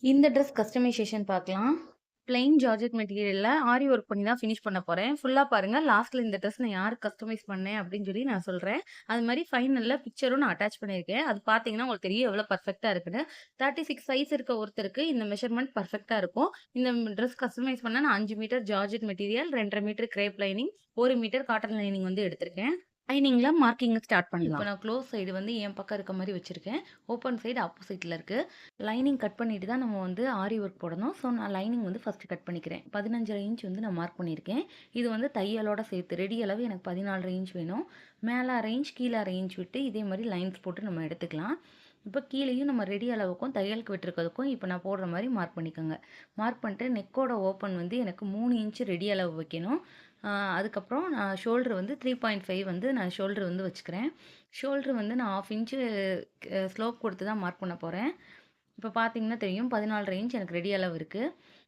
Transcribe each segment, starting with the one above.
இந்த dress customisation பார்க்கலாம். Plain georgette மெட்டீரியல்ல ஆரி work பண்ணி தான் ஃபினிஷ் பண்ண போறேன். ஃபுல்லா பாருங்க. லாஸ்ட்ல இந்த ட்ரெஸ் நான் யாருக்கு கஸ்டமைஸ் பண்ணேன் அப்படின்னு சொல்லி நான் சொல்றேன். அது மாரி ஃபைனல்ல பிக்சரும் நான் அட்டாச் பண்ணியிருக்கேன். அது பார்த்தீங்கன்னா உங்களுக்கு தெரியும் எவ்வளோ பெர்ஃபெக்ட்டா இருக்குன்னு. 36 சைஸ் இருக்க ஒருத்தருக்கு இந்த மெஷர்மென்ட் பெர்ஃபெக்ட்டா இருக்கும். இந்த ட்ரெஸ் கஸ்டமைஸ் பண்ண நான் 5 metre georgette material, 2 1/2 metre crepe lining, 1 metre cotton lining வந்து எடுத்திருக்கேன். லைனிங்ல மார்க்கிங்க ஸ்டார்ட் பண்ணலாம். இப்ப நான் க்ளோஸ் சைடு வந்து என் பக்கம் இருக்க மாரி வச்சிருக்கேன். ஓப்பன் சைடு ஆப்போசிட்ல இருக்கு. லைனிங் கட் பண்ணிட்டு தான் நம்ம வந்து ஆரி ஒர்க் போடணும். ஸோ, நான் லைனிங் வந்து ஃபர்ஸ்ட்டு கட் பண்ணிக்கிறேன். 15 இன்ச் வந்து நான் மார்க் பண்ணியிருக்கேன். இது வந்து தையலோட சேர்த்து ரெடி அளவு எனக்கு 14 இன்ச் வேணும். மேலே 1/2 இன்ச், கீழே 1/2 இன்ச் விட்டு இதே மாரி லைன்ஸ் போட்டு நம்ம எடுத்துக்கலாம். இப்போ கீழேயும் நம்ம ரெடி அளவுக்கும் தையலுக்கு விட்டுருக்கிறதுக்கும் இப்போ நான் போடுற மாரி மார்க் பண்ணிக்கோங்க. மார்க் பண்ணிட்டு நெக்கோட ஓப்பன் வந்து எனக்கு 3 இன்ச் ரெடி அளவு வைக்கணும். அதுக்கப்புறம் நான் ஷோல்டர் வந்து 3.5 வந்து நான் ஷோல்டர் வந்து வச்சுக்கிறேன். ஷோல்டர் வந்து நான் 1/2 இன்ச்சு ஸ்லோப் கொடுத்து தான் மார்க் பண்ண போறேன். இப்போ பார்த்தீங்கன்னா தெரியும் 14 இன்ச் எனக்கு ரெடி அளவு இருக்கு.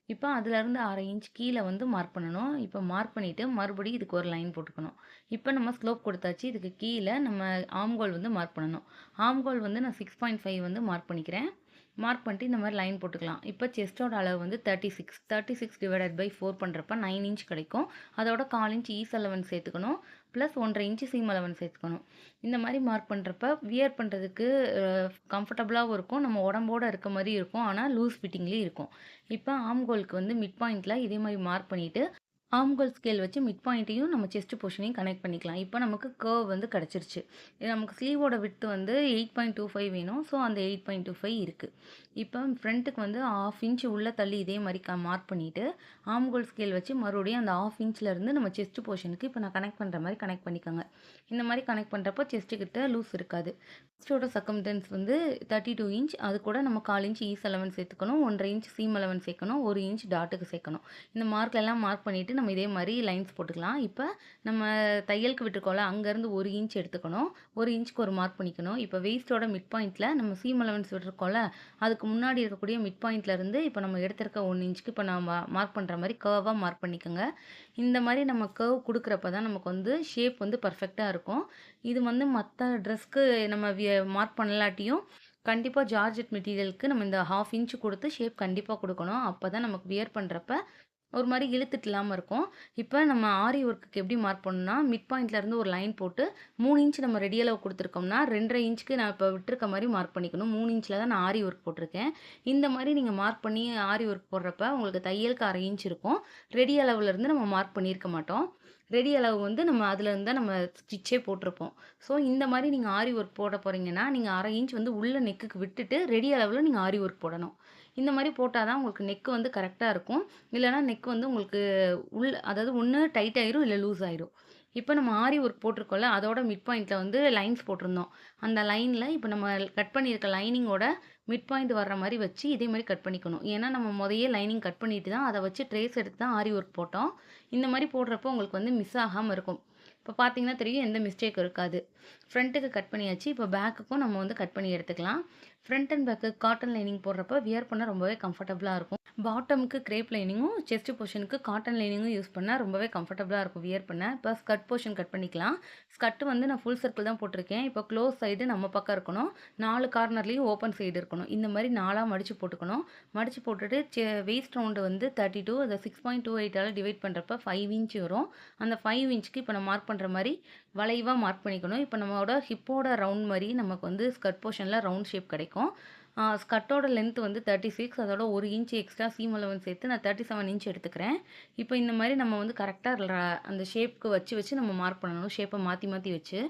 இப்போ அதுலேருந்து 1/2 இன்ச் கீழே வந்து மார்க் பண்ணணும். இப்போ மார்க் பண்ணிவிட்டு மறுபடியும் இதுக்கு ஒரு லைன் போட்டுக்கணும். இப்போ நம்ம ஸ்லோப் கொடுத்தாச்சு. இதுக்கு கீழே நம்ம ஆம்கோல் வந்து மார்க் பண்ணணும். ஆம்கோல் வந்து நான் 6.5 வந்து மார்க் பண்ணிக்கிறேன். மார்க் பண்ணிட்டு இந்த மாதிரி லைன் போட்டுக்கலாம். இப்போ செஸ்ட்டோட அளவு வந்து 36. 36 டிவைடட் பை 4 பண்ணுறப்ப 9 இன்ச் கிடைக்கும். அதோட 1/4 இன்ச் ஈஸ் அலவன்ஸ் சேர்த்துக்கணும். ப்ளஸ் 1 1/2 இன்ச் சீம் அலவன்ஸ் சேர்த்துக்கணும். இந்த மாதிரி மார்க் பண்ணுறப்ப வியர் பண்ணுறதுக்கு கம்ஃபர்டபுளாகவும் இருக்கும். நம்ம உடம்போட இருக்க மாரி இருக்கும். ஆனா லூஸ் ஃபிட்டிங்லேயும் இருக்கும். இப்போ ஆர்ம் ஹோலுக்கு வந்து மிட் பாயிண்ட்ல இதே மாரி மார்க் பண்ணிட்டு, ஆர்ம் ஹோல் ஸ்கேல் வச்சு மிட் பாயிண்ட்டையும் நம்ம செஸ்ட் போர்ஷனையும் கனெக்ட் பண்ணிக்கலாம். இப்போ நமக்கு கர்வ் வந்து கிடைச்சிருச்சு. இது நமக்கு ஸ்லீவோட விட்த் வந்து 8.25 வேணும். ஸோ அந்த 8.25 இருக்கு. இப்போ ஃப்ரண்ட்டுக்கு வந்து 1/2 இன்ச் உள்ள தள்ளி இதே மாரி மார்க் பண்ணிட்டு, ஆர்ம் ஹோல் ஸ்கேல் வச்சு மறுபடியும் அந்த 1/2 இன்ச்ல இருந்து நம்ம செஸ்ட் போர்ஷனுக்கு இப்போ நான் கனெக்ட் பண்ற மாரி கனெக்ட் பண்ணிக்கோங்க. இந்த மாரி கனெக்ட் பண்றப்போ செஸ்ட் கிட்ட லூஸ் இருக்காது. செஸ்ட்டோட சர்கம்ஃபரன்ஸ் வந்து 32 இன்ச். அது கூட நம்ம 1/4 இன்ச் ஈஸ் அலவன்ஸ் சேர்த்துக்கணும். 1 1/2 இன்ச் சீம் அலவன்ஸ் சேர்க்கணும். 1 இன்ச் டாட்டுக்கு சேர்க்கணும். இந்த மார்க் எல்லாம் மார்க் பண்ணிட்டு நம்ம இதே மாரி லைன்ஸ் போட்டுக்கலாம். இப்போ நம்ம தையலுக்கு விட்டுருக்கோம்ல, அங்கேருந்து 1 இன்ச் எடுத்துக்கணும். 1 இன்ச்சுக்கு ஒரு மார்க் பண்ணிக்கணும். இப்போ வெயிஸ்ட்டோட மிட் பாயிண்ட்ல நம்ம சீம் அலவன்ஸ் விட்டுருக்கோம்ல, அதுக்கு முன்னாடி இருக்கக்கூடிய மிட் பாயிண்ட்ல இருந்து இப்போ நம்ம எடுத்திருக்க 1 இன்ச்சுக்கு இப்போ நான் மார்க் பண்ற மாரி கர்வா மார்க் பண்ணிக்கோங்க. இந்த மாரி நம்ம கர்வ் குடுக்குறப்ப தான் நமக்கு வந்து ஷேப் வந்து பெர்ஃபெக்ட்டா இருக்கும். இது வந்து மத்த ட்ரெஸ்க்கு நம்ம மார்க் பண்ணலாட்டியும், கண்டிப்பா ஜார்ஜெட் மெட்டீரியலுக்கு நம்ம இந்த 1/2 இன்ச் குடுத்து ஷேப் கண்டிப்பா குடுக்கணும். அப்பதான் நமக்கு வியர் பண்றப்ப ஒரு மாரி இழுத்துட்டு இல்லாம இருக்கும். இப்ப நம்ம ஆரி ஒர்க்குக்கு எப்படி மார்க் பண்ணணும்னா, மிட் பாயிண்ட்ல இருந்து ஒரு லைன் போட்டு 3 இன்ச் நம்ம ரெடி அளவு குடுத்துருக்கோம்னா, 2 1/2 இன்ச்சுக்கு நான் இப்ப விட்டுருக்க மாரி மார்க் பண்ணிக்கணும். 3 இன்ச்ல தான் நான் ஆரி ஒர்க் போட்டிருக்கேன். இந்த மாரி நீங்க மார்க் பண்ணி ஆரி ஒர்க் போடுறப்ப உங்களுக்கு தையலுக்கு 1/2 இன்ச் இருக்கும். ரெடி அளவுல இருந்து நம்ம மார்க் பண்ணியிருக்க மாட்டோம். ரெடி அளவு வந்து நம்ம அதுல இருந்து தான் நம்ம ஸ்டிச்சே போட்டிருப்போம். ஸோ இந்த மாரி நீங்க ஆரி ஒர்க் போட போறீங்கன்னா, நீங்க 1/2 இன்ச் வந்து உள்ள நெக்குக்கு விட்டுட்டு, ரெடி அளவுல நீங்க ஆரி ஒர்க் போடணும். இந்த மாரி போட்டா தான் உங்களுக்கு நெக் வந்து கரெக்ட்டா இருக்கும். இல்லன்னா நெக் வந்து உங்களுக்கு அதாவது ஒண்ணு டைட் ஆயிரும், இல்ல லூஸ் ஆயிரும். இப்ப நம்ம ஆரி ஒர்க் போட்டிருக்கோம்ல, அதோட மிட் பாயிண்ட்ல வந்து லைன்ஸ் போட்டிருந்தோம். அந்த லைன்ல இப்ப நம்ம கட் பண்ணியிருக்க லைனிங்கோட மிட் பாயிண்ட் வர்ற மாரி வச்சு, இதே மாரி கட் பண்ணிக்கணும். ஏன்னா, நம்ம மொதயே லைனிங் கட் பண்ணிட்டு தான், அத வச்சு ட்ரேஸ் எடுத்து தான் ஆரி ஒர்க் போட்டோம். இந்த மாரி போடுறப்போ உங்களுக்கு வந்து மிஸ் ஆகாம இருக்கும். இப்ப பார்த்தீங்கன்னா தெரியும், எந்த மிஸ்டேக்கும் இருக்காது. ஃப்ரண்ட்டுக்கு கட் பண்ணியாச்சு. இப்போ பேக்குக்கும் நம்ம வந்து கட் பண்ணி எடுத்துக்கலாம். Front and back cotton lining போடுறப்ப வியர் பண்ண ரொம்பவே கம்ஃபர்டபுளா இருக்கும். பாட்டமுக்கு கிரேப் லைனிங்கும், செஸ்ட் போர்ஷனுக்கு காட்டன் லைனிங்கும் யூஸ் பண்ணா ரொம்பவே கம்ஃபர்டபுளா இருக்கும் வியர் பண்ண. இப்போ ஸ்கர்ட் போர்ஷன் கட் பண்ணிக்கலாம். ஸ்கர்ட் வந்து நான் ஃபுல் சர்க்கிள் தான் போட்டிருக்கேன். இப்போ க்ளோஸ் சைடு நம்ம பக்கம் இருக்கணும். 4 கார்னர்லயும் ஓப்பன் சைடு இருக்கணும். இந்த மாரி 4ஆ மடிச்சு போட்டுக்கணும். மடிச்சு போட்டுட்டு வெய்ஸ்ட் ரவுண்டு வந்து 32 அத 6.28ஆல டிவைட் பண்றப்ப 5 இன்ச் வரும். அந்த 5 இன்ச்க்கு இப்போ நம்ம மார்க் பண்ற மாரி வளைவா மார்க் பண்ணிக்கணும். இப்போ நம்மளோட ஹிப்போட ரவுண்ட் மாரி நமக்கு வந்து ஸ்கர்ட் போர்ஷன்ல ரவுண்ட் ஷேப் கிடைக்கும். ஸ்கர்ட்டோட லென்த் வந்து 36. அதோட 1 இன்ச் எக்ஸ்ட்ரா சீம் அலவன்ஸ் சேர்த்து நான் 37 இன்ச் எடுத்துக்கிறேன். இப்போ இந்த மாரி நம்ம வந்து கரெக்ட்டா அந்த ஷேப்க்கு வச்சு நம்ம மார்க் பண்ணணும். ஷேப்ப மாத்தி மாத்தி வச்சு.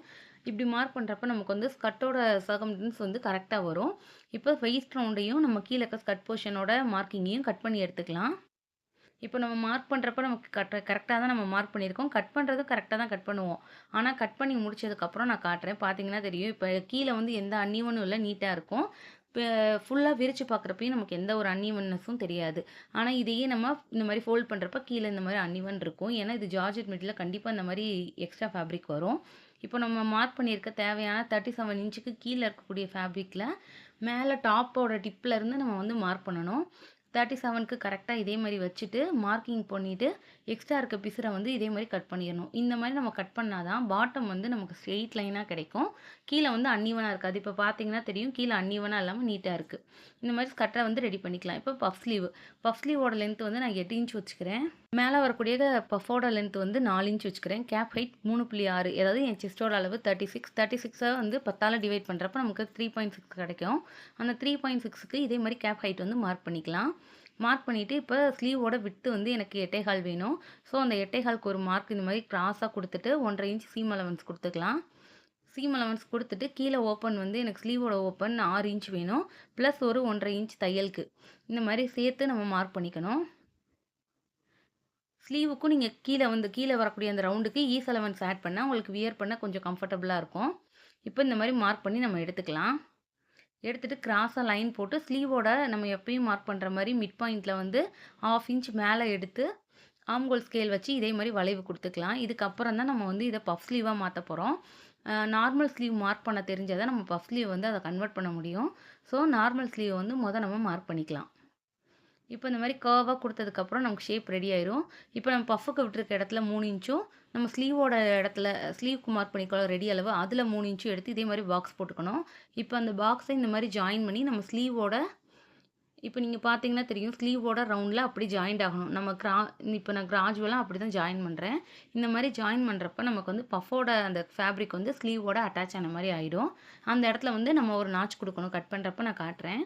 இப்படி மார்க் பண்றப்ப நமக்கு வந்து ஸ்கர்ட்டோட சர்கம்ஃபரன்ஸ் வந்து கரெக்ட்டா வரும். இப்போ வெய்ஸ்ட் ரவுண்டையும் நம்ம கீழ இருக்க ஸ்கர்ட் போர்ஷனோட மார்க்கிங்கையும் கட் பண்ணி எடுத்துக்கலாம். இப்போ நம்ம மார்க் பண்ணுறப்ப நமக்கு கரெக்டாக தான் நம்ம மார்க் பண்ணியிருக்கோம். கட் பண்ணுறதும் கரெக்டாக தான் கட் பண்ணுவோம். ஆனா கட் பண்ணி முடிச்சதுக்கப்புறம் நான் காட்டுறேன். பார்த்தீங்கன்னா தெரியும். இப்போ கீழ வந்து எந்த அன்ஈவனும் இல்ல. நீட்டா இருக்கும். இப்ப ஃபுல்லா விரிச்சு பார்க்குறப்பயும் நமக்கு எந்த ஒரு அன்ஈவன்னஸும் தெரியாது. ஆனா இதையே நம்ம இந்த மாரி ஃபோல்ட் பண்றப்ப கீழ இந்த மாரி அன்ஈவன் இருக்கும். ஏன்னா இது ஜார்ஜெட் மெட்டீரியல்ல கண்டிப்பா இந்த மாரி எக்ஸ்ட்ரா ஃபேப்ரிக் வரும். இப்போ நம்ம மார்க் பண்ணியிருக்க தேவையான 37 இன்ச்சுக்கு கீழ இருக்கக்கூடிய ஃபேப்ரிக்ல மேல டாப்போட டிப்ல இருந்து நம்ம வந்து மார்க் பண்ணணும். 37க்கு கரெக்ட்டா இதே மாரி வச்சுட்டு, மார்க்கிங் பண்ணிட்டு, எக்ஸ்ட்ரா இருக்க பிசுற வந்து இதே மாரி கட் பண்ணிறணும். இந்த மாரி நம்ம கட் பண்ணா தான் பாட்டம் வந்து நமக்கு ஸ்ட்ரெய்ட் லைனா கிடைக்கும். கீழ வந்து அன்ஈவனா இருக்காது. இப்ப பார்த்தீங்கன்னா தெரியும், கீழ அன்ஈவனா இல்லாம நீட்டா இருக்கு. இந்த மாரி கட்ட வந்து ரெடி பண்ணிக்கலாம். இப்போ பஃப் ஸ்லீவ். பஃப் ஸ்லீவோட லென்த் வந்து நான் 8 இன்ச் வச்சுக்கிறேன். மேல வரக்கூடிய பஃபோட லென்த் வந்து 4 இன்ச் வச்சுக்கிறேன். கேப் ஹைட் 3.6 அதாவது என் செஸ்ட்டோட அளவு 36. 36 வந்து 10ஆல டிவைட் பண்றப்ப நமக்கு 3.6 கிடைக்கும். அந்த 3.6க்கு இதே மாரி கேப் ஹைட் வந்து மார்க் பண்ணிக்கலாம். மார்க் பண்ணிட்டு, இப்ப ஸ்லீவோட விட்த் வந்து எனக்கு 8.25 வேணும். ஸோ, அந்த 8.25க்கு ஒரு மார்க் இந்த மாரி கிராஸா குடுத்துட்டு 1 1/2 இன்ச் சீம் அலவன்ஸ் குடுத்துக்கலாம். சீம் அலவன்ஸ் குடுத்துட்டு, கீழ ஓப்பன் வந்து எனக்கு ஸ்லீவோட ஓப்பன் 6 இன்ச் வேணும். பிளஸ் ஒரு 1 1/2 இன்ச் தையலுக்கு. இந்த மாரி சேர்த்து நம்ம மார்க் பண்ணிக்கணும். ஸ்லீவுக்கும் நீங்க கீழ வரக்கூடிய அந்த ரவுண்டுக்கு ஈஸ் அலவன்ஸ் ஆட் பண்ணா, உங்களுக்கு வியர் பண்ண கொஞ்சம் கம்ஃபர்டபுளா இருக்கும். இப்ப இந்த மாரி மார்க் பண்ணி நம்ம எடுத்துக்கலாம். எடுத்துட்டு கிராஸா லைன் போட்டு ஸ்லீவோட நம்ம எப்பயும் மார்க் பண்ற மாரி மிட் பாயிண்ட்ல வந்து 1/2 இன்ச் மேல எடுத்து, ஆர்ம்ஹோல் ஸ்கேல் வச்சு இதே மாரி வளைவு குடுத்துக்கலாம். இதுக்கப்புறம் தான் நம்ம வந்து இத பஃப் ஸ்லீவா மாத்தப் போறோம். நார்மல் ஸ்லீவ் மார்க் பண்ண தெரிஞ்சா தான் நம்ம பஃப் ஸ்லீவ் வந்து அத கன்வெர்ட் பண்ண முடியும். ஸோ, நார்மல் ஸ்லீவ் வந்து நம்ம மார்க் பண்ணிக்கலாம். இப்ப இந்த மாரி கர்வா குடுத்ததுக்கப்புறம் நமக்கு ஷேப் ரெடி ஆயிரும். இப்ப நம்ம பஃப்க்கு விட்டுருக்க இடத்துல 3 இன்ச்சும், நம்ம ஸ்லீவோட இடத்துல ஸ்லீவ்க்கு மார்க் பண்ணிருக்கோம்ல ரெடி அளவு, அதுல 3 இன்ச்சும் எடுத்து இதே மாரி பாக்ஸ் போட்டுக்கணும். இப்ப அந்த பாக்ஸ இந்த மாரி ஜாயின் பண்ணி நம்ம ஸ்லீவோட இப்ப நீங்க பார்த்தீங்கன்னா தெரியும், ஸ்லீவோட ரவுண்ட்ல அப்படி ஜாயிண்ட் ஆகணும். இப்ப நான் கிராஜுவலா அப்படிதான் ஜாயின் பண்றேன். இந்த மாரி ஜாயின் பண்றப்ப நமக்கு வந்து பஃபோட அந்த ஃபேப்ரிக் வந்து ஸ்லீவோட அட்டாச் ஆன மாரி ஆயிடும். அந்த இடத்துல வந்து நம்ம ஒரு நாட்ச் குடுக்கணும். கட் பண்றப்ப நான் காட்டுறேன்.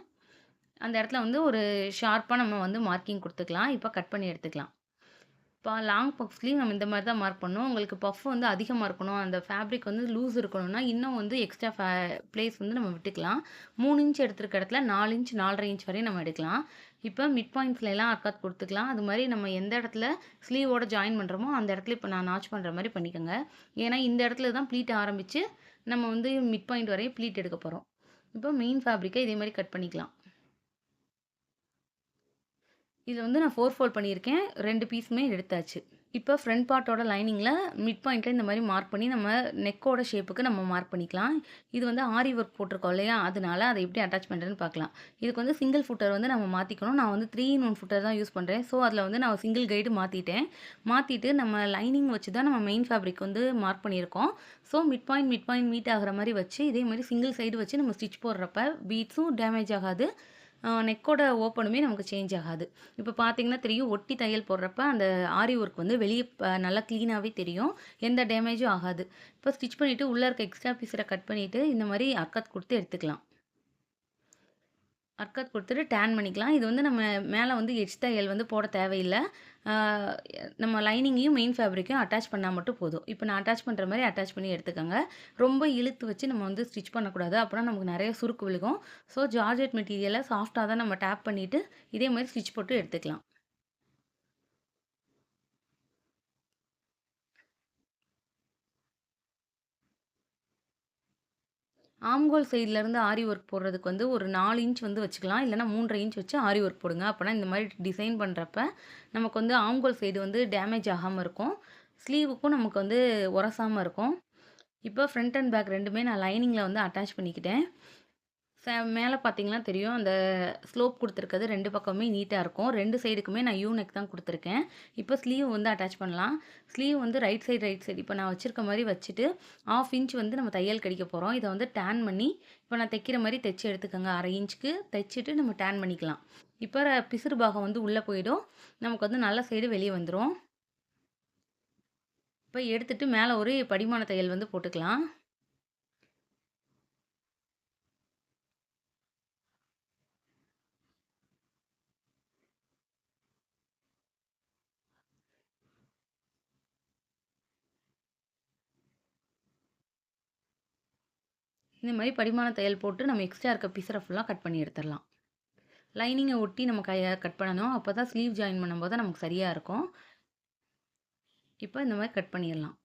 அந்த இடத்துல வந்து ஒரு ஷார்ப்பா நம்ம வந்து மார்க்கிங் குடுத்துக்கலாம். இப்ப கட் பண்ணி எடுத்துக்கலாம். இப்ப லாங் பஃப் ஸ்லீவ் நம்ம இந்த மாரி தான் மார்க் பண்ணணும். உங்களுக்கு பஃப் வந்து அதிகமா இருக்கணும். அந்த ஃபேப்ரிக் வந்து லூஸ் இருக்கணும்னா, இன்னும் வந்து எக்ஸ்ட்ரா பிளேஸ் வந்து நம்ம விட்டுக்கலாம். 3 இன்ச் எடுத்திருக்க இடத்துல 4 இன்ச் 4 1/2 இன்ச் வரையும் நம்ம எடுக்கலாம். இப்ப மிட் பாயிண்ட்ஸ்லலாம் அர்க்காத் குடுத்துக்கலாம். அது மாரி நம்ம எந்த இடத்துல ஸ்லீவோட ஜாயின் பண்றோமோ, அந்த இடத்துல இப்ப நான் நாட்ச் பண்ற மாரி பண்ணிக்கங்க. ஏன்னா, இந்த இடத்துல தான் ப்ளீட் ஆரம்பிச்சு, நம்ம வந்து மிட் பாயிண்ட் வரையும் ப்ளீட் எடுக்க போறோம். இப்போ மெயின் ஃபேப்ரிக்க இதே மாரி கட் பண்ணிக்கலாம். இதில வந்து நான் 4 ஃபோல்ட் பண்ணியிருக்கேன். 2 பீஸுமே எடுத்தாச்சு. இப்ப ஃப்ரண்ட் பார்ட்டோட லைனிங்ல மிட் பாயிண்ட்ல இந்த மாரி மார்க் பண்ணி நம்ம நெக்கோட ஷேப்புக்கு நம்ம மார்க் பண்ணிக்கலாம். இது வந்து ஆரி ஒர்க் போட்டிருக்கோம் இல்லையா? அதனால அத எப்படி அட்டாச் பண்றதுன்னு பார்க்கலாம். இதுக்கு வந்து சிங்கிள் ஃபுட்டர் வந்து நம்ம மாத்திக்கணும். நான் வந்து 3 இன் 1 ஃபுட்டர் தான் யூஸ் பண்றேன். ஸோ, அதில வந்து நான் சிங்கிள் கைடு மாத்திட்டேன். மாத்திட்டு நம்ம லைனிங் வச்சு தான் நம்ம மெயின் ஃபேப்ரிக் வந்து மார்க் பண்ணியிருக்கோம். ஸோ, மிட் பாயிண்ட் மீட் ஆகுற மாரி வச்சு, இதே மாரி சிங்கிள் சைடு வச்சு நம்ம ஸ்டிச் போடுறப்ப பீட்ஸும் டேமேஜ் ஆகாது. நெக்கோட ஓப்பனுமே நமக்கு சேஞ்ச் ஆகாது. இப்ப பார்த்தீங்கன்னா தெரியும், ஒட்டி தையல் போடுறப்ப அந்த ஆரி ஒர்க் வந்து வெளிய நல்லா கிளீனாவே தெரியும். எந்த டேமேஜும் ஆகாது. இப்ப ஸ்டிச் பண்ணிட்டு உள்ள இருக்க எக்ஸ்ட்ரா பீஸர கட் பண்ணிட்டு, இந்த மாரி அர்க்காத் குடுத்து எடுத்துக்கலாம். அர்க்காத் குடுத்துட்டு டேன் பண்ணிக்கலாம். இது வந்து நம்ம மேல வந்து எட்ஜ் தையல் வந்து போட தேவையில்ல. ஆ நம்ம லைனிங்கையும் மெயின் ஃபேப்ரிக்கையும் அட்டாச் பண்ணா மட்டும் போதும். இப்ப நான் அட்டாச் பண்ற மாரி அட்டாச் பண்ணி எடுத்துக்கங்க. ரொம்ப இழுத்து வச்சு நம்ம வந்து ஸ்டிச் பண்ணக்கூடாது. அப்பன்னா நமக்கு நெறைய சுருக்கு விழுகும். ஸோ, ஜார்ஜெட் மெட்டீரியல சாஃப்ட்டா தான் நம்ம டேப் பண்ணிட்டு, இதே மாரி ஸ்டிச் போட்டு எடுத்துக்கலாம். ஆம்ஹோல் சைட்லருந்து ஆரி ஒர்க் போடுறதுக்கு வந்து ஒரு 4 இன்ச் வந்து வச்சுக்கலாம். இல்லன்னா 3 1/2 இன்ச் வச்சு ஆரி ஒர்க் போடுங்க. அப்பன்னா இந்த மாரி டிசைன் பண்றப்ப, நமக்கு வந்து ஆம்ஹோல் சைடு வந்து டேமேஜ் ஆகாம இருக்கும். ஸ்லீவுக்கும் நமக்கு வந்து உரசாம இருக்கும். இப்போ ஃப்ரண்ட் அண்ட் பேக் 2மே நான் லைனிங்ல வந்து அட்டாச் பண்ணிக்கிட்டேன். மேல பார்த்தீங்கன்னா தெரியும், அந்த ஸ்லோப் குடுத்துருக்கிறது 2 பக்கமுமே நீட்டா இருக்கும். 2 சைடுக்குமே நான் யூ நெக் தான் குடுத்துருக்கேன். இப்போ ஸ்லீவ் வந்து அட்டாச் பண்ணலாம். ஸ்லீவ் வந்து ரைட் சைடு இப்போ நான் வச்சிருக்க மாரி வச்சுட்டு, 1/2 இன்ச் வந்து நம்ம தையல் கடிக்க போறோம். இத வந்து டேன் பண்ணி, இப்போ நான் தைக்கிற மாரி தைச்சு எடுத்துக்கங்க. 1/2 இன்ச்சுக்கு தைச்சுட்டு நம்ம டேன் பண்ணிக்கலாம். இப்ப பிசுறு பாகம் வந்து உள்ள போயிடும். நமக்கு வந்து நல்ல சைடு வெளிய வந்துரும். இப்ப எடுத்துட்டு மேல ஒரு படிமான தையல் வந்து போட்டுக்கலாம். இந்த மாரி படிமான தையல் போட்டு நம்ம எக்ஸ்ட்ரா இருக்க பிசுற ஃபுல்லா கட் பண்ணி எடுத்துரலாம். லைனிங்க ஒட்டி நம்ம கட் பண்ணணும். அப்பதான் ஸ்லீவ் ஜாயின் பண்ணும்போது நமக்கு சரியா இருக்கும். இப்ப இந்த மாரி கட் பண்ணிறலாம்.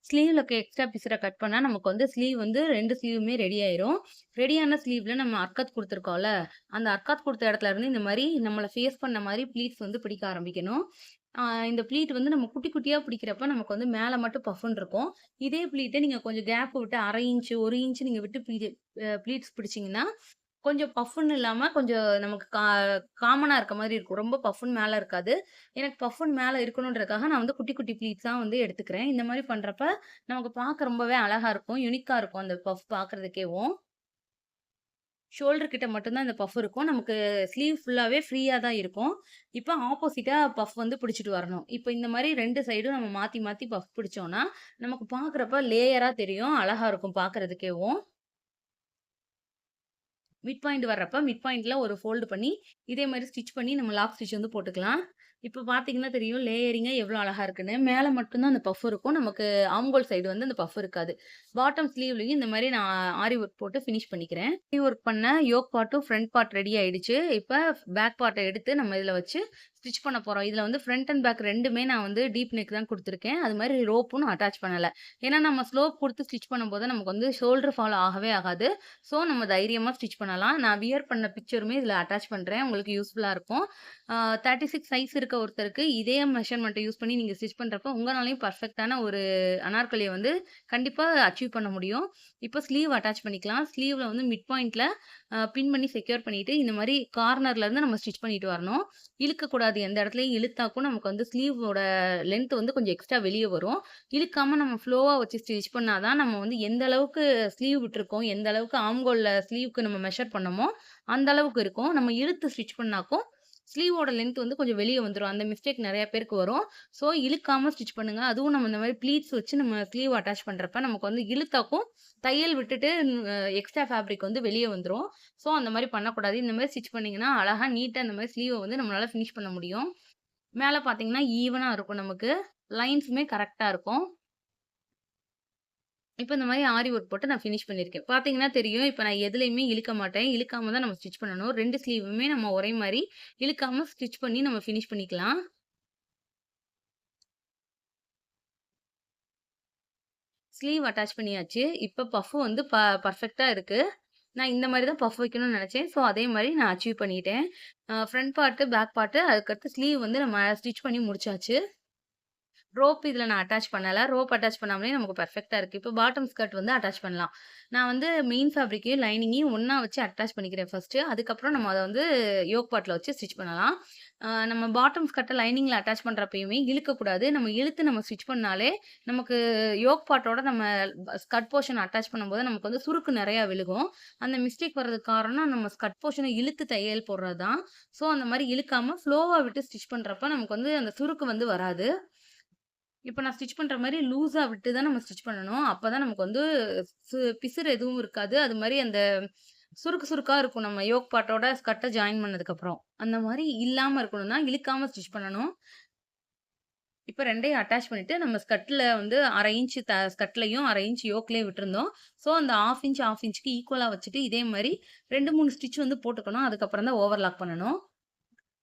ஸ்லீவ்ல இருக்க எக்ஸ்ட்ரா பீஸர கட் பண்ணா நமக்கு வந்து ஸ்லீவ் வந்து 2 ஸ்லீவுமே ரெடி ஆயிரும். ரெடியான ஸ்லீவ்ல நம்ம அர்க்காத் குடுத்துருக்கோம்ல, அந்த அர்க்காத் குடுத்த இடத்துல இருந்து இந்த மாரி நம்மள ஃபேஸ் பண்ண மாரி ப்ளீட்ஸ் வந்து பிடிக்க ஆரம்பிக்கணும். இந்த ப்ளீட் வந்து நம்ம குட்டி குட்டியா பிடிக்கிறப்ப நமக்கு வந்து மேல மட்டும் பஃப்ன்னு இருக்கும். இதே ப்ளீட்ட நீங்க கொஞ்சம் கேப் விட்டு 1/2 இன்ச், 1 இன்ச் நீங்க விட்டு ப்ளீட்ஸ் பிடிச்சீங்கன்னா, கொஞ்சம் பஃப்ன்னு இல்லாம கொஞ்சம் நமக்கு காமனா இருக்க மாரி இருக்கும். ரொம்ப பஃப்ன்னு மேல இருக்காது. எனக்கு பஃப்ன்னு மேல இருக்கணுன்றதுக்காக நான் வந்து குட்டி குட்டி ப்ளீட்ஸா வந்து எடுத்துக்கிறேன். இந்த மாரி பண்றப்ப நமக்கு பார்க்க ரொம்பவே அழகா இருக்கும். யூனிக்கா இருக்கும் அந்த பஃப் பார்க்கறதுக்கேவும். ஷோல்டர் கிட்ட மட்டும் தான் இந்த பஃப் இருக்கும். நமக்கு ஸ்லீவ் ஃபுல்லாவே ஃப்ரீயா தான் இருக்கும். இப்ப ஆப்போசிட்டா பஃப் வந்து பிடிச்சிட்டு வரணும். இப்ப இந்த மாரி 2 சைடும் நம்ம மாத்தி மாத்தி பஃப் பிடிச்சோம்னா, நமக்கு பார்க்குறப்ப லேயரா தெரியும். அழகா இருக்கும் பார்க்கறதுக்கேவும். மிட் பாயிண்ட் வர்றப்ப, மிட் பாயிண்ட்ல ஒரு ஃபோல்டு பண்ணி, இதே மாரி ஸ்டிச் பண்ணி நம்ம லாக் ஸ்டிச் வந்து போட்டுக்கலாம். இப்ப பார்த்தீங்கன்னா தெரியும் லேயரிங்கா எவ்வளோ அழகா இருக்குன்னு. மேல மட்டும் தான் அந்த பஃப் இருக்கும். நமக்கு ஆம்ஹோல் சைடு வந்து அந்த பஃப் இருக்காது. பாட்டம் ஸ்லீவ்லயும் இந்த மாரி நான் ஆரி ஒர்க் போட்டு ஃபினிஷ் பண்ணிக்கிறேன். ஆரி ஒர்க் பண்ண யோக் பார்ட்டும், ஃப்ரண்ட் பார்ட் ரெடி ஆயிடுச்சு. இப்ப பேக் பார்ட்ட எடுத்து நம்ம இதுல வச்சு ஸ்டிச் பண்ண போறோம். இதுல வந்து ஃப்ரண்ட் அண்ட் பேக் 2மே நான் வந்து டீப் நெக் தான் குடுத்துருக்கேன். அது மாரி ரோப்பும் நான் அட்டாச் பண்ணல. ஏன்னா நம்ம ஸ்லோப் குடுத்து ஸ்டிச் பண்ணும்போது நமக்கு வந்து ஷோல்டர் ஃபால் ஆகவே ஆகாது. ஸோ, நம்ம தைரியமா ஸ்டிச் பண்ணலாம். நான் வியர் பண்ண பிக்சருமே இதில அட்டாச் பண்றேன். உங்களுக்கு யூஸ்ஃபுல்லா இருக்கும். 36 சைஸ் இருக்க ஒருத்தருக்கு இதே மெஷர்மென்ட்ட யூஸ் பண்ணி நீங்க ஸ்டிச் பண்றப்போ, உங்கனாலயும் பெர்ஃபெக்ட்டான ஒரு அனார்கலிய வந்து கண்டிப்பா அச்சீவ் பண்ண முடியும். இப்போ ஸ்லீவ் அட்டாச் பண்ணிக்கலாம். ஸ்லீவ்ல வந்து மிட் பாயிண்ட்ல பின் பண்ணி செக்யூர் பண்ணிட்டு, இந்த மாரி கார்னர்ல இருந்து நம்ம ஸ்டிச் பண்ணிட்டு வரணும். இழுக்கக்கூடாது. எந்த இடத்துலயும் இழுத்தாக்கும் நமக்கு வந்து ஸ்லீவோட லென்த் வந்து கொஞ்சம் எக்ஸ்ட்ரா வெளிய வரும். இழுக்காம நம்ம ஃப்ளோவா வச்சு ஸ்டிச் பண்ணா தான் நம்ம வந்து எந்த அளவுக்கு ஸ்லீவ் விட்டுருக்கோம், எந்த அளவுக்கு ஆம்கோல்ல ஸ்லீவ்க்கு நம்ம மெஷர் பண்ணோமோ, அந்த அளவுக்கு இருக்கும். நம்ம இழுத்து ஸ்டிச் பண்ணாக்கும், ஸ்லீவோட லென்த் வந்து கொஞ்சம் வெளிய வந்துரும். அந்த மிஸ்டேக் நெறைய பேருக்கு வரும். ஸோ, இழுக்காம ஸ்டிச் பண்ணுங்க. அதுவும் நம்ம இந்த மாரி ப்ளீட்ஸ் வச்சு நம்ம ஸ்லீவ் அட்டாச் பண்றப்ப, நமக்கு வந்து இழுத்தாக்கும் தையல் விட்டுட்டு எக்ஸ்ட்ரா ஃபேப்ரிக் வந்து வெளிய வந்துரும். ஸோ, அந்த மாரி பண்ணக்கூடாது. இந்த மாரி ஸ்டிச் பண்ணீங்கன்னா, அழகா நீட்டா இந்த மாரி ஸ்லீவ வந்து நம்மளால ஃபினிஷ் பண்ண முடியும். மேல பார்த்தீங்கன்னா, ஈவனா இருக்கும் நமக்கு. லைன்ஸுமே கரெக்ட்டா இருக்கும். இப்ப இந்த மாரி ஆரி ஒர்க் போட்டு நான் ஃபினிஷ் பண்ணியிருக்கேன். பார்த்தீங்கன்னா தெரியும். இப்ப நான் எதுலயுமே இழுக்க மாட்டேன். இழுக்காம தான் நம்ம ஸ்டிச் பண்ணணும். 2 ஸ்லீவுமே நம்ம ஒரே மாரி இழுக்காம ஸ்டிச் பண்ணி நம்ம ஃபினிஷ் பண்ணிக்கலாம். ஸ்லீவ் அட்டாச் பண்ணியாச்சு. இப்ப பஃப் வந்து பெர்ஃபெக்ட்டா இருக்கு. நான் இந்த மாரி தான் பஃப் வைக்கணும்னு நெனச்சேன். ஸோ, அதே மாரி நான் அச்சீவ் பண்ணிட்டேன். ஃப்ரண்ட் பார்ட்டு, பேக் பார்ட்டு அதுக்கடுத்து ஸ்லீவ் வந்து நம்ம ஸ்டிச் பண்ணி முடிச்சாச்சு. ரோப் இதுல நான் அட்டாச் பண்ணல. ரோப் அட்டாச் பண்ணாமலே நமக்கு பெர்ஃபெக்ட்டா இருக்கு. இப்போ பாட்டம் ஸ்கர்ட் வந்து அட்டாச் பண்ணலாம். நான் வந்து மெயின் ஃபேப்ரிக்கையும், லைனிங்கையும் ஒண்ணா வச்சு அட்டாச் பண்ணிக்கிறேன் ஃபர்ஸ்ட்டு. அதுக்கப்புறம் நம்ம அத வந்து யோக் பார்ட்ல வச்சு ஸ்டிச் பண்ணலாம். நம்ம பாட்டம் ஸ்கர்ட்ட லைனிங்ல அட்டாச் பண்றப்பயுமே இழுக்கக்கூடாது. நம்ம இழுத்து நம்ம ஸ்டிச் பண்ணாலே, நமக்கு யோக் பார்ட்டோட நம்ம ஸ்கர்ட் போர்ஷன் அட்டாச் பண்ணும்போது நமக்கு வந்து சுருக்கு நெறையா விழுகும். அந்த மிஸ்டேக் வர்றதுக்கு காரணம் நம்ம ஸ்கர்ட் போர்ஷன இழுத்து தையல் போடுறது தான். ஸோ, அந்த மாரி இழுக்காம ஃப்ளோவா விட்டு ஸ்டிச் பண்றப்ப நமக்கு வந்து அந்த சுருக்கு வந்து வராது. இப்ப நான் ஸ்டிச் பண்ற மாரி லூஸா விட்டு தான் நம்ம ஸ்டிச் பண்ணணும். அப்பதான் நமக்கு வந்து பிசுறு எதுவும் இருக்காது. அது மாரி அந்த சுருக்கு சுருக்கா இருக்கும். நம்ம யோக் பார்ட்டோட ஸ்கர்ட்ட ஜாயின் பண்ணதுக்கப்புறம். அந்த மாரி இல்லாம இருக்கணும்னா, இழுக்காம ஸ்டிச் பண்ணணும். இப்ப 2யும் அட்டாச் பண்ணிட்டு, நம்ம ஸ்கர்ட்ல வந்து 1/2 இன்ச் ஸ்கர்ட்லயும் 1/2 இன்ச் யோக்லயே விட்டுருந்தோம். ஸோ, அந்த 1/2 இன்ச், 1/2 இன்ச்க்கு ஈக்குவலா வச்சுட்டு, இதே மாரி 2, 3 ஸ்டிச் வந்து போட்டுக்கணும். அதுக்கப்புறம் தான் ஓவர்லாக் பண்ணணும்.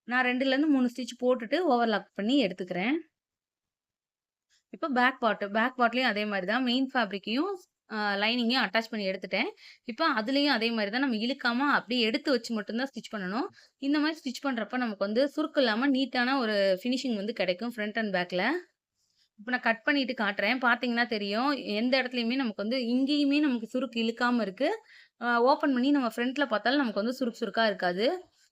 நான் 2லேருந்து 3 ஸ்டிச் போட்டுட்டு ஓவர்லாக் பண்ணி எடுத்துக்கிறேன். இப்ப பேக் பார்ட்லயும் அதே மாரி தான். மெயின் ஃபேப்ரிக்கையும் லைனிங்கையும் அட்டாச் பண்ணி எடுத்துட்டேன். இப்ப அதுலயும் அதே மாரி தான் நம்ம இழுக்காம அப்படியே எடுத்து வச்சு மட்டும் தான் ஸ்டிச் பண்ணணும். இந்த மாரி ஸ்டிச் பண்றப்ப நமக்கு வந்து சுருக்கு இல்லாம நீட்டான ஒரு ஃபினிஷிங் வந்து கிடைக்கும் ஃப்ரண்ட் அண்ட் பேக்ல. இப்ப நான் கட் பண்ணிட்டு காட்டுறேன். பார்த்தீங்கன்னா தெரியும். எந்த இடத்துலயுமே நமக்கு வந்து இங்கேயுமே நமக்கு சுருக்கு இழுக்காம இருக்கு. ஓப்பன் பண்ணி நம்ம ஃப்ரண்ட்ல பார்த்தாலும் நமக்கு வந்து சுருக்கு சுருக்கா இருக்காது.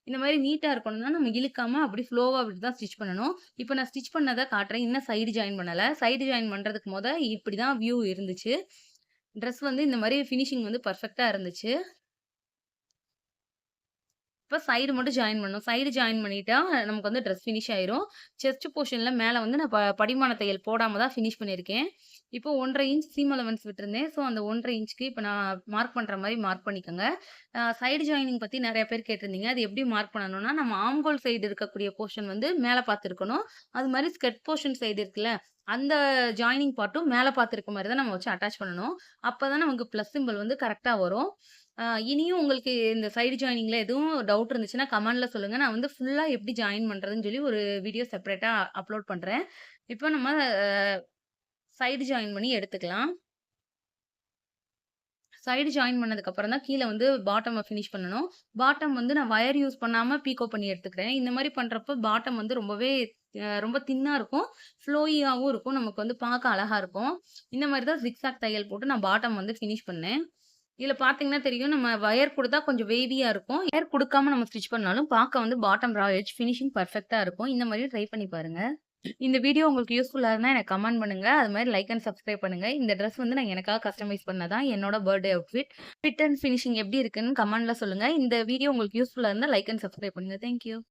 இந்த மாரி நீட்டா இருக்கணும்னா, நம்ம இழுக்காம அப்படி ஃப்ளோவா விட்டு தான் ஸ்டிச் பண்ணணும். இப்ப நான் ஸ்டிச் பண்ணத காட்டுறேன். இன்னும் சைடு ஜாயின் பண்ணல. சைடு ஜாயின் பண்றதுக்கு இப்படி தான் வியூ இருந்துச்சு. ட்ரெஸ் வந்து இந்த மாரி ஃபினிஷிங் வந்து பெர்ஃபெக்ட்டா இருந்துச்சு. இப்ப சைடு மட்டும் ஜாயின் பண்ணணும். சைடு ஜாயின் பண்ணிட்டா, நமக்கு வந்து ட்ரெஸ் ஃபினிஷ் ஆயிரும். செஸ்ட் போர்ஷன்ல மேல வந்து நான் படிமான தையல் போடாம தான் ஃபினிஷ் பண்ணியிருக்கேன். இப்போ 1 1/2 இன்ச் சீம் அலவன்ஸ் விட்டுருந்தேன். ஸோ, அந்த 1 1/2 இன்ச்க்கு இப்ப நான் மார்க் பண்ற மாரி மார்க் பண்ணிக்கோங்க. சைடு ஜாயினிங் பத்தி நெறைய பேர் கேட்டிருந்தீங்க. அது எப்படி மார்க் பண்ணணும்னா, நம்ம ஆம்ஹோல் சைடு இருக்கக்கூடிய போர்ஷன் வந்து மேல பார்த்து இருக்கணும். அது மாரி ஸ்கர்ட் போர்ஷன் சைடு இருக்குல்ல, அந்த ஜாயினிங் பார்ட்டும் மேல பார்த்து இருக்க மாரி தான் நம்ம வச்சு அட்டாச் பண்ணணும். அப்பதான் நமக்கு பிளஸ் சிம்பல் வந்து கரெக்ட்டா வரும். இனியும் உங்களுக்கு இந்த சைடு ஜாயினிங்ல எதுவும் டவுட் இருந்துச்சுன்னா, கமெண்ட்ல சொல்லுங்க. நான் வந்து ஃபுல்லா எப்படி ஜாயின் பண்றதுன்னு சொல்லி ஒரு வீடியோ செப்பரேட்டா அப்லோட் பண்றேன். இப்போ நம்ம சைடு ஜாயின் பண்ணி எடுத்துக்கலாம். சைடு ஜாயின் பண்ணதுக்கப்புறம் தான் கீழ வந்து பாட்டம ஃபினிஷ் பண்ணணும். பாட்டம் வந்து நான் வயர் யூஸ் பண்ணாம பீக்கோ பண்ணி எடுத்துக்கிறேன். இந்த மாரி பண்றப்ப பாட்டம் வந்து ரொம்பவே ரொம்ப தின்னா இருக்கும். ஃப்ளோயியாவும் இருக்கும். நமக்கு வந்து பார்க்க அழகா இருக்கும். இந்த மாரி தான் ஜிக்ஸாக் தையல் போட்டு நான் பாட்டம் வந்து ஃபினிஷ் பண்ணேன். இதுல பார்த்தீங்கன்னா தெரியும். நம்ம வயர் குடுத்தா கொஞ்சம் வேவியா இருக்கும். வயர் குடுக்காம நம்ம ஸ்டிச் பண்ணாலும் பார்க்க வந்து பாட்டம் ரா எட்ஜ் ஃபினிஷிங் பெர்ஃபெக்ட்டா இருக்கும். இந்த மாரி ட்ரை பண்ணி பாருங்க. இந்த வீடியோ உங்களுக்கு யூஸ்ஃபுல்லா இருந்தா எனக்கு கமெண்ட் பண்ணுங்க. அது மாரி லைக் அண்ட் சப்ஸ்கிரைப் பண்ணுங்க. இந்த ட்ரெஸ் வந்து நான் எனக்காக கஸ்டமைஸ் பண்ணதான் என்னோட birthday outfit. Fit and finishing எப்படி இருக்குன்னு கமெண்ட்ல சொல்லுங்க. இந்த வீடியோ உங்களுக்கு யூஸ்ஃபுல்லா இருந்தா லைக் அண்ட் சப்ஸ்கிரைப் பண்ணுங்க. Thank you.